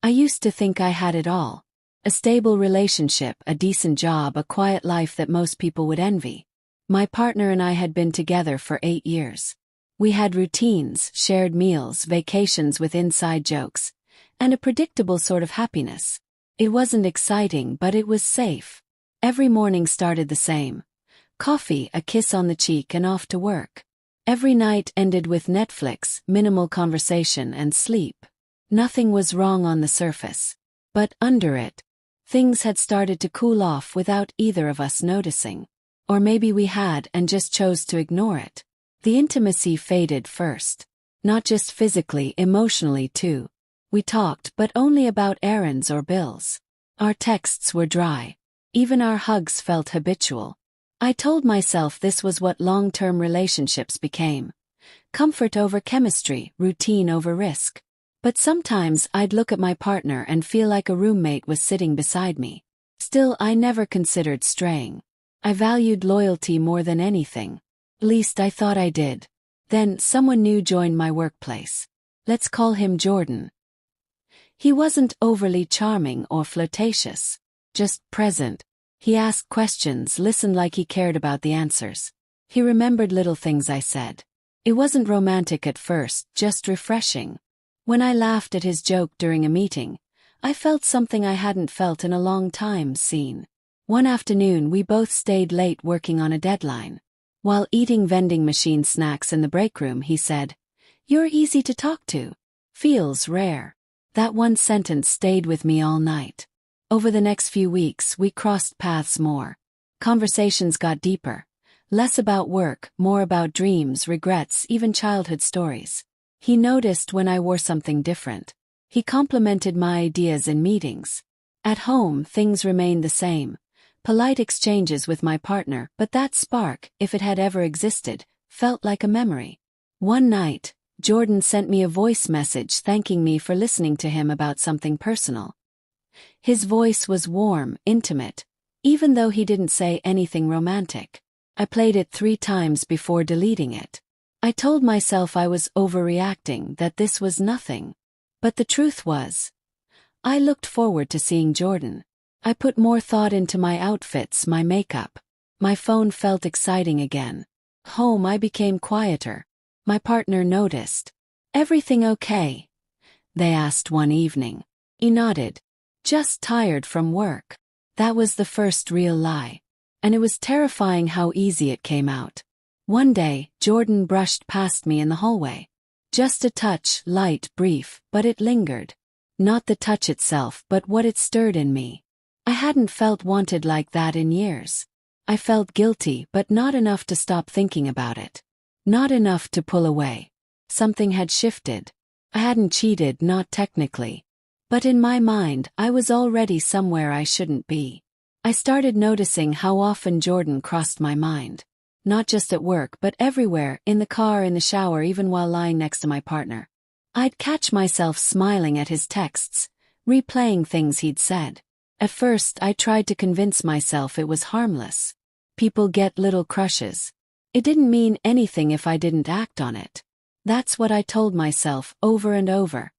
I used to think I had it all. A stable relationship, a decent job, a quiet life that most people would envy. My partner and I had been together for 8 years. We had routines, shared meals, vacations with inside jokes, and a predictable sort of happiness. It wasn't exciting, but it was safe. Every morning started the same. Coffee, a kiss on the cheek, and off to work. Every night ended with Netflix, minimal conversation, and sleep. Nothing was wrong on the surface. But under it, things had started to cool off without either of us noticing. Or maybe we had and just chose to ignore it. The intimacy faded first. Not just physically, emotionally too. We talked, but only about errands or bills. Our texts were dry. Even our hugs felt habitual. I told myself this was what long-term relationships became. Comfort over chemistry, routine over risk. But sometimes I'd look at my partner and feel like a roommate was sitting beside me. Still, I never considered straying. I valued loyalty more than anything. At least I thought I did. Then someone new joined my workplace. Let's call him Jordan. He wasn't overly charming or flirtatious. Just present. He asked questions, listened like he cared about the answers. He remembered little things I said. It wasn't romantic at first, just refreshing. When I laughed at his joke during a meeting, I felt something I hadn't felt in a long time, seen. One afternoon we both stayed late working on a deadline. While eating vending machine snacks in the break room, he said, "You're easy to talk to. Feels rare." That one sentence stayed with me all night. Over the next few weeks, we crossed paths more. Conversations got deeper. Less about work, more about dreams, regrets, even childhood stories. He noticed when I wore something different. He complimented my ideas in meetings. At home, things remained the same. Polite exchanges with my partner, but that spark, if it had ever existed, felt like a memory. One night, Jordan sent me a voice message thanking me for listening to him about something personal. His voice was warm, intimate, even though he didn't say anything romantic. I played it 3 times before deleting it. I told myself I was overreacting, that this was nothing. But the truth was, I looked forward to seeing Jordan. I put more thought into my outfits, my makeup. My phone felt exciting again. Home, I became quieter. My partner noticed. "Everything okay?" they asked one evening. He nodded. "Just tired from work." That was the first real lie. And it was terrifying how easy it came out. One day, Jordan brushed past me in the hallway. Just a touch, light, brief, but it lingered. Not the touch itself, but what it stirred in me. I hadn't felt wanted like that in years. I felt guilty, but not enough to stop thinking about it. Not enough to pull away. Something had shifted. I hadn't cheated, not technically. But in my mind, I was already somewhere I shouldn't be. I started noticing how often Jordan crossed my mind. Not just at work, but everywhere, in the car, in the shower, even while lying next to my partner. I'd catch myself smiling at his texts, replaying things he'd said. At first, I tried to convince myself it was harmless. People get little crushes. It didn't mean anything if I didn't act on it. That's what I told myself over and over,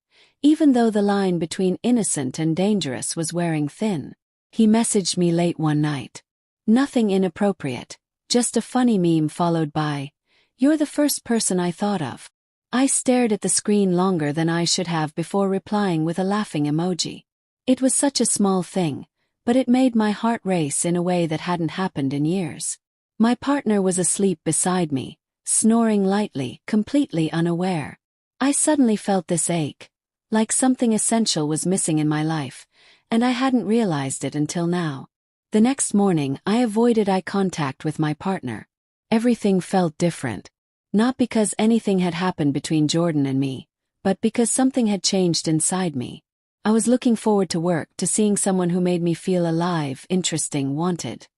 even though the line between innocent and dangerous was wearing thin. He messaged me late one night. Nothing inappropriate, just a funny meme followed by, "You're the first person I thought of." I stared at the screen longer than I should have before replying with a laughing emoji. It was such a small thing, but it made my heart race in a way that hadn't happened in years. My partner was asleep beside me, snoring lightly, completely unaware. I suddenly felt this ache, like something essential was missing in my life, and I hadn't realized it until now. The next morning, I avoided eye contact with my partner. Everything felt different. Not because anything had happened between Jordan and me, but because something had changed inside me. I was looking forward to work, to seeing someone who made me feel alive, interesting, wanted.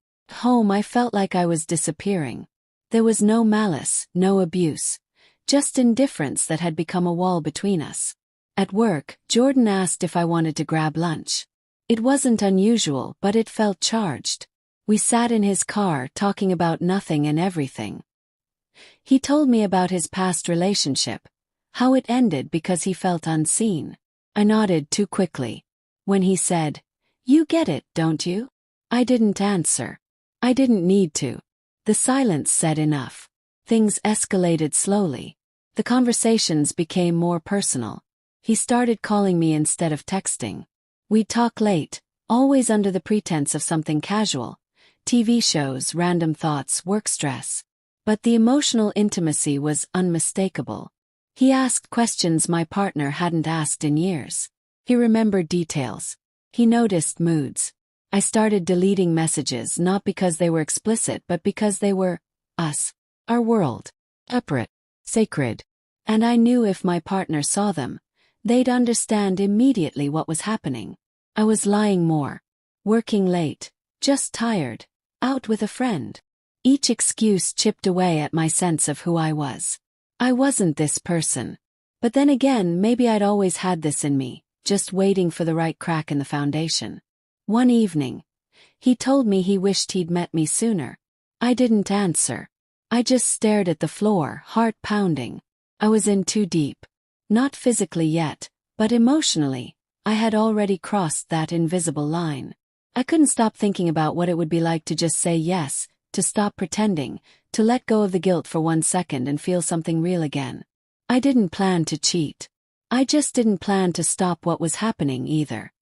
Home, I felt like I was disappearing. There was no malice, no abuse, just indifference that had become a wall between us. At work, Jordan asked if I wanted to grab lunch. It wasn't unusual, but it felt charged. We sat in his car talking about nothing and everything. He told me about his past relationship, how it ended because he felt unseen. I nodded too quickly. When he said, "You get it, don't you?" I didn't answer. I didn't need to. The silence said enough. Things escalated slowly. The conversations became more personal. He started calling me instead of texting. We'd talk late, always under the pretense of something casual. TV shows, random thoughts, work stress. But the emotional intimacy was unmistakable. He asked questions my partner hadn't asked in years. He remembered details. He noticed moods. I started deleting messages not because they were explicit but because they were us, our world, separate, sacred. And I knew if my partner saw them, they'd understand immediately what was happening. I was lying more, working late, just tired, out with a friend. Each excuse chipped away at my sense of who I was. I wasn't this person. But then again, maybe I'd always had this in me, just waiting for the right crack in the foundation. One evening, he told me he wished he'd met me sooner. I didn't answer. I just stared at the floor, heart pounding. I was in too deep. Not physically yet, but emotionally, I had already crossed that invisible line. I couldn't stop thinking about what it would be like to just say yes, to stop pretending, to let go of the guilt for 1 second and feel something real again. I didn't plan to cheat. I just didn't plan to stop what was happening either.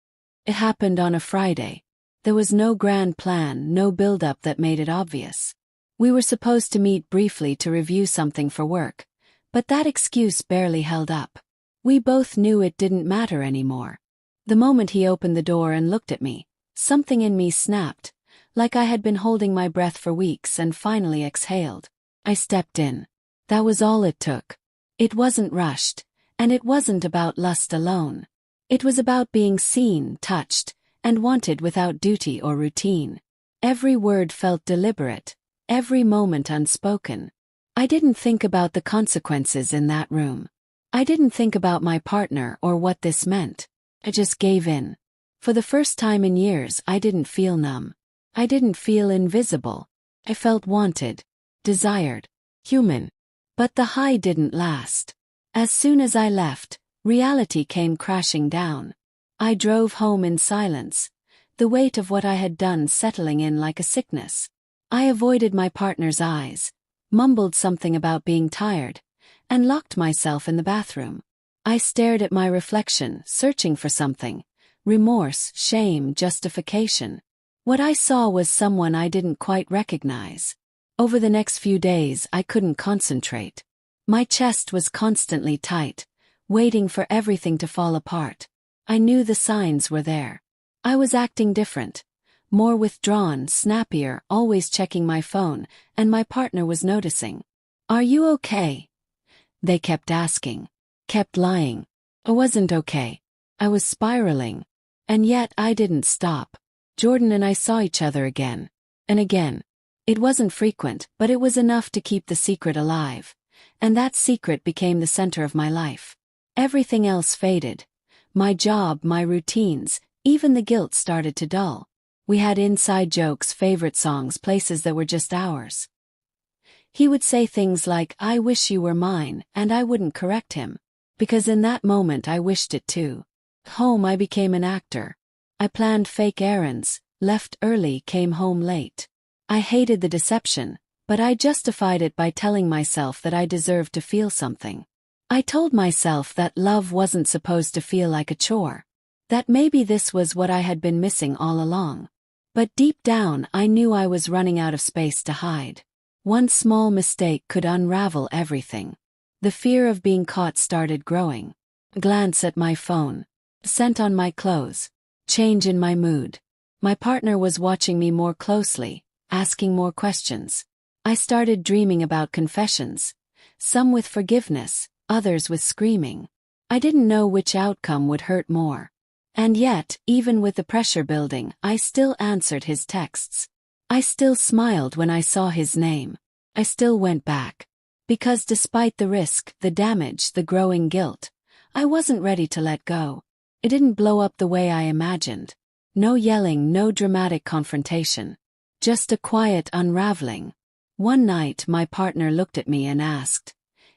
It happened on a Friday. There was no grand plan, no build-up that made it obvious. We were supposed to meet briefly to review something for work, but that excuse barely held up. We both knew it didn't matter anymore. The moment he opened the door and looked at me, something in me snapped, like I had been holding my breath for weeks and finally exhaled. I stepped in. That was all it took. It wasn't rushed, and it wasn't about lust alone. It was about being seen, touched, and wanted without duty or routine. Every word felt deliberate, every moment unspoken. I didn't think about the consequences in that room. I didn't think about my partner or what this meant. I just gave in. For the first time in years, I didn't feel numb. I didn't feel invisible. I felt wanted, desired, human. But the high didn't last. As soon as I left, reality came crashing down. I drove home in silence, the weight of what I had done settling in like a sickness. I avoided my partner's eyes, mumbled something about being tired, and locked myself in the bathroom. I stared at my reflection, searching for something. Remorse, shame, justification. What I saw was someone I didn't quite recognize. Over the next few days, I couldn't concentrate. My chest was constantly tight, waiting for everything to fall apart. I knew the signs were there. I was acting different, more withdrawn, snappier, always checking my phone, and my partner was noticing. "Are you okay?" They kept asking, kept lying. I wasn't okay. I was spiraling. And yet I didn't stop. Jordan and I saw each other again. And again. It wasn't frequent, but it was enough to keep the secret alive. And that secret became the center of my life. Everything else faded. My job, my routines, even the guilt started to dull. We had inside jokes, favorite songs, places that were just ours. He would say things like, "I wish you were mine," and I wouldn't correct him. Because in that moment I wished it too. Home I became an actor. I planned fake errands, left early, came home late. I hated the deception, but I justified it by telling myself that I deserved to feel something. I told myself that love wasn't supposed to feel like a chore. That maybe this was what I had been missing all along. But deep down I knew I was running out of space to hide. One small mistake could unravel everything. The fear of being caught started growing. A glance at my phone. Scent on my clothes. Change in my mood. My partner was watching me more closely, asking more questions. I started dreaming about confessions. Some with forgiveness, others with screaming. I didn't know which outcome would hurt more. And yet, even with the pressure building, I still answered his texts. I still smiled when I saw his name. I still went back. Because despite the risk, the damage, the growing guilt, I wasn't ready to let go. It didn't blow up the way I imagined. No yelling, no dramatic confrontation. Just a quiet unraveling. One night my partner looked at me and asked,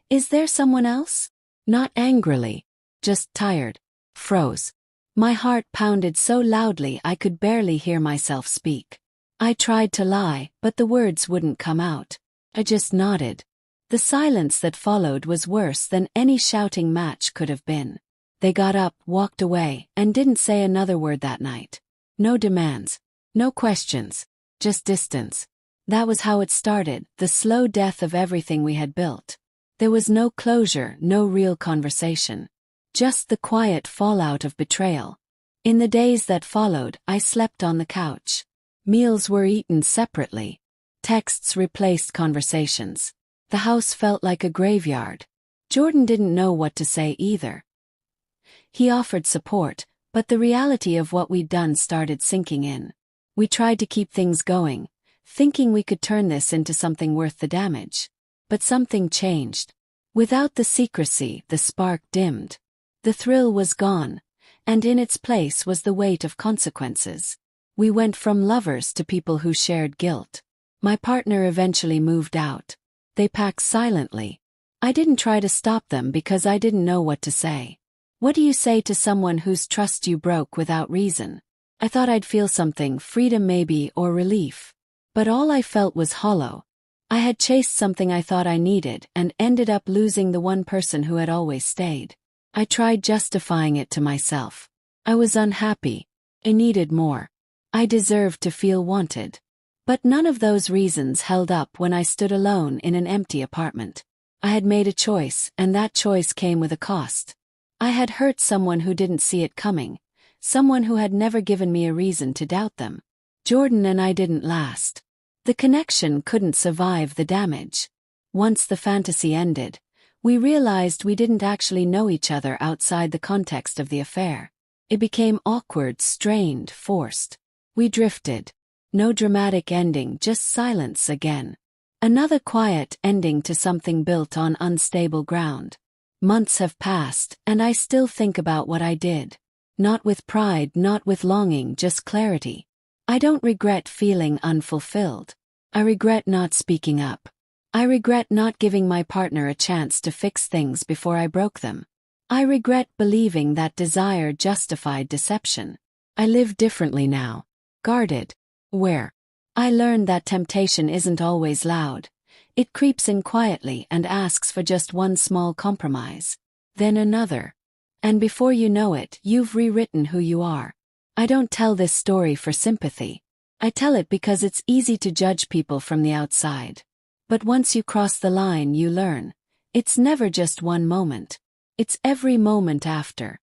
"Is there someone else?" Not angrily. Just tired. froze. My heart pounded so loudly I could barely hear myself speak. I tried to lie, but the words wouldn't come out. I just nodded. The silence that followed was worse than any shouting match could have been. They got up, walked away, and didn't say another word that night. No demands. No questions. Just distance. That was how it started, the slow death of everything we had built. There was no closure, no real conversation. Just the quiet fallout of betrayal. In the days that followed, I slept on the couch. Meals were eaten separately. Texts replaced conversations. The house felt like a graveyard. Jordan didn't know what to say either. He offered support, but the reality of what we'd done started sinking in. We tried to keep things going, thinking we could turn this into something worth the damage. But something changed. Without the secrecy, the spark dimmed. The thrill was gone, and in its place was the weight of consequences. We went from lovers to people who shared guilt. My partner eventually moved out. They packed silently. I didn't try to stop them because I didn't know what to say. What do you say to someone whose trust you broke without reason? I thought I'd feel something, freedom maybe, or relief. But all I felt was hollow. I had chased something I thought I needed and ended up losing the one person who had always stayed. I tried justifying it to myself. I was unhappy. I needed more. I deserved to feel wanted. But none of those reasons held up when I stood alone in an empty apartment. I had made a choice, and that choice came with a cost. I had hurt someone who didn't see it coming, someone who had never given me a reason to doubt them. Jordan and I didn't last. The connection couldn't survive the damage. Once the fantasy ended, we realized we didn't actually know each other outside the context of the affair. It became awkward, strained, forced. We drifted. No dramatic ending, just silence again. Another quiet ending to something built on unstable ground. Months have passed, and I still think about what I did. Not with pride, not with longing, just clarity. I don't regret feeling unfulfilled. I regret not speaking up. I regret not giving my partner a chance to fix things before I broke them. I regret believing that desire justified deception. I live differently now. Guarded. Aware. I learned that temptation isn't always loud. It creeps in quietly and asks for just one small compromise. Then another. And before you know it, you've rewritten who you are. I don't tell this story for sympathy. I tell it because it's easy to judge people from the outside. But once you cross the line, you learn. It's never just one moment. It's every moment after.